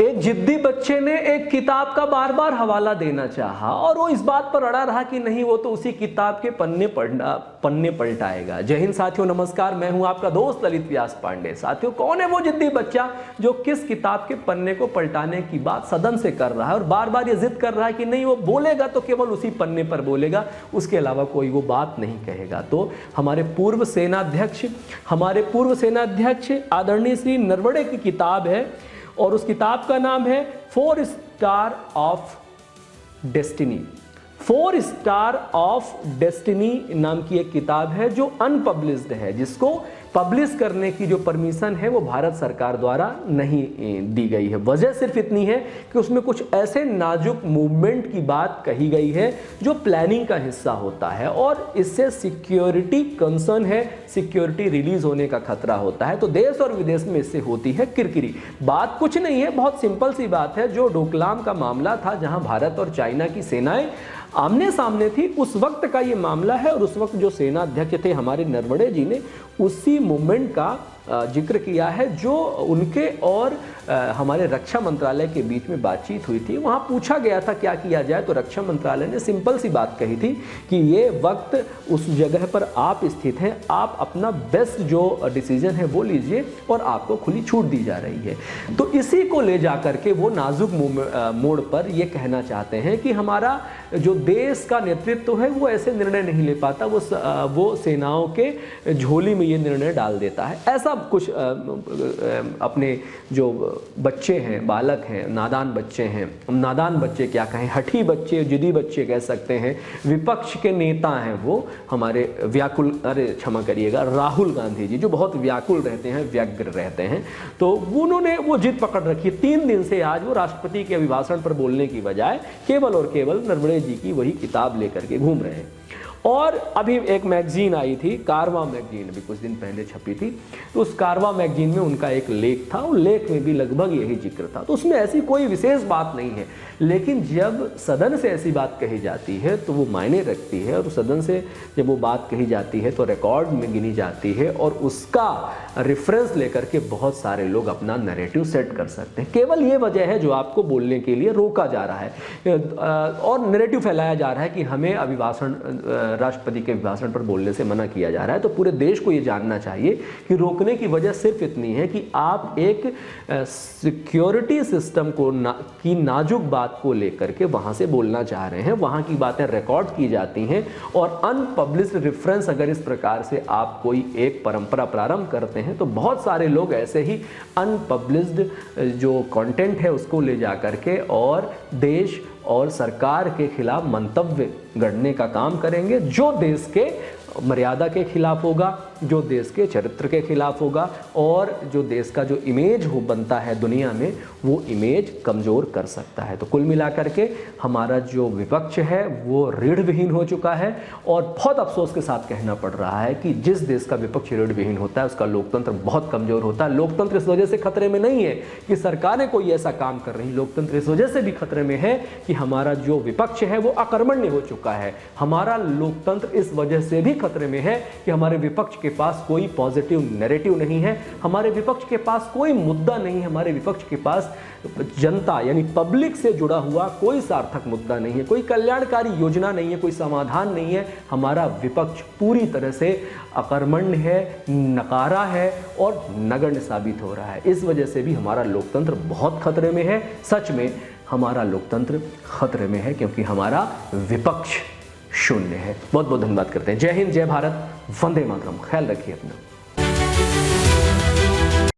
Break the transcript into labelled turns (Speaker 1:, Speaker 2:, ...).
Speaker 1: एक जिद्दी बच्चे ने एक किताब का बार बार हवाला देना चाहा और वो इस बात पर अड़ा रहा कि नहीं, वो तो उसी किताब के पन्ने पलटाएगा। जय हिंद साथियों, नमस्कार। मैं हूं आपका दोस्त ललित व्यास पांडे। साथियों, कौन है वो जिद्दी बच्चा जो किस किताब के पन्ने को पलटाने की बात सदन से कर रहा है और बार बार ये जिद कर रहा है कि नहीं, वो बोलेगा तो केवल उसी पन्ने पर बोलेगा, उसके अलावा कोई वो बात नहीं कहेगा। तो हमारे पूर्व सेनाध्यक्ष आदरणीय श्री नरवणे की किताब है और उस किताब का नाम है 4 star of destiny. 4 star of destiny नाम की एक किताब है जो अनपब्लिश्ड है, जिसको पब्लिश करने की जो परमिशन है वो भारत सरकार द्वारा नहीं दी गई है। वजह सिर्फ इतनी है कि उसमें कुछ ऐसे नाजुक मूवमेंट की बात कही गई है जो प्लानिंग का हिस्सा होता है और इससे सिक्योरिटी कंसर्न है, सिक्योरिटी रिलीज होने का खतरा होता है। तो देश और विदेश में इससे होती है किरकिरी। बात कुछ नहीं है, बहुत सिंपल सी बात है। जो डोकलाम का मामला था, जहां भारत और चाइना की सेनाएं आमने सामने थी, उस वक्त का ये मामला है और उस वक्त जो सेना अध्यक्ष थे हमारे नरवणे जी ने उसी मूवमेंट का जिक्र किया है जो उनके और हमारे रक्षा मंत्रालय के बीच में बातचीत हुई थी। वहाँ पूछा गया था क्या किया जाए, तो रक्षा मंत्रालय ने सिंपल सी बात कही थी कि ये वक्त उस जगह पर आप स्थित हैं, आप अपना बेस्ट जो डिसीजन है वो लीजिए और आपको खुली छूट दी जा रही है। तो इसी को ले जा करके वो नाजुक मोड़ पर ये कहना चाहते हैं कि हमारा जो देश का नेतृत्व है वो ऐसे निर्णय नहीं ले पाता, वो सेनाओं के झोली में ये निर्णय डाल देता है। ऐसा कुछ अपने जो बच्चे हैं, बालक हैं, नादान बच्चे हैं, नादान बच्चे क्या कहें, हठी बच्चे, जिद्दी बच्चे कह सकते हैं, विपक्ष के नेता हैं वो हमारे क्षमा करिएगा, राहुल गांधी जी, जो बहुत व्याकुल रहते हैं, व्यग्र रहते हैं। तो उन्होंने वो जिद पकड़ रखी। 3 दिन से आज वो राष्ट्रपति के अभिभाषण पर बोलने की बजाय केवल और केवल नरवणे जी की वही किताब लेकर के घूम रहे हैं। और अभी एक मैगजीन आई थी, कारवां मैगजीन, अभी कुछ दिन पहले छपी थी, तो उस कारवां मैगजीन में उनका एक लेख था, उस लेख में भी लगभग यही जिक्र था। तो उसमें ऐसी कोई विशेष बात नहीं है, लेकिन जब सदन से ऐसी बात कही जाती है तो वो मायने रखती है और सदन से जब वो बात कही जाती है तो रिकॉर्ड में गिनी जाती है और उसका रेफरेंस लेकर के बहुत सारे लोग अपना नैरेटिव सेट कर सकते हैं। केवल ये वजह है जो आपको बोलने के लिए रोका जा रहा है और नैरेटिव फैलाया जा रहा है कि हमें राष्ट्रपति के अभिभाषण पर बोलने से मना किया जा रहा है। तो पूरे देश को ये जानना चाहिए कि रोकने की वजह सिर्फ इतनी है कि आप एक सिक्योरिटी सिस्टम की नाजुक बात को लेकर के वहां से बोलना चाह रहे हैं, वहां की बातें रिकॉर्ड की जाती हैं और अनपब्लिश्ड रेफरेंस अगर इस प्रकार से आप कोई एक परंपरा प्रारंभ करते हैं तो बहुत सारे लोग ऐसे ही अनपब्लिश्ड जो कंटेंट है उसको ले जा करके और देश और सरकार के खिलाफ मंतव्य गढ़ने का काम करेंगे, जो देश के मर्यादा के खिलाफ होगा, जो देश के चरित्र के खिलाफ होगा और जो देश का जो इमेज हो बनता है दुनिया में, वो इमेज कमज़ोर कर सकता है। तो कुल मिलाकर के हमारा जो विपक्ष है वो रीढ़ विहीन हो चुका है और बहुत अफसोस के साथ कहना पड़ रहा है कि जिस देश का विपक्ष रीढ़ विहीन होता है उसका लोकतंत्र बहुत कमज़ोर होता है। लोकतंत्र इस वजह से खतरे में नहीं है कि सरकारें कोई ऐसा काम कर रही, लोकतंत्र इस वजह से भी खतरे में है कि हमारा जो विपक्ष है वो अकर्मण्य हो चुका है। हमारा लोकतंत्र इस वजह से भी खतरे में है कि हमारे विपक्ष के पास कोई पॉजिटिव नैरेटिव नहीं है, हमारे विपक्ष के पास कोई मुद्दा नहीं है, हमारे विपक्ष के पास जनता यानी पब्लिक से जुड़ा हुआ कोई सार्थक मुद्दा नहीं है, कोई कल्याणकारी योजना नहीं है, कोई समाधान नहीं है। हमारा विपक्ष पूरी तरह से अकर्मण्य है, नकारा है और नगण्य साबित हो रहा है। इस वजह से भी हमारा लोकतंत्र बहुत खतरे में है। सच में हमारा लोकतंत्र खतरे में है क्योंकि हमारा विपक्ष शून्य है। बहुत बहुत धन्यवाद करते हैं। जय हिंद, जय भारत, वंदे मातरम। ख्याल रखिए अपना।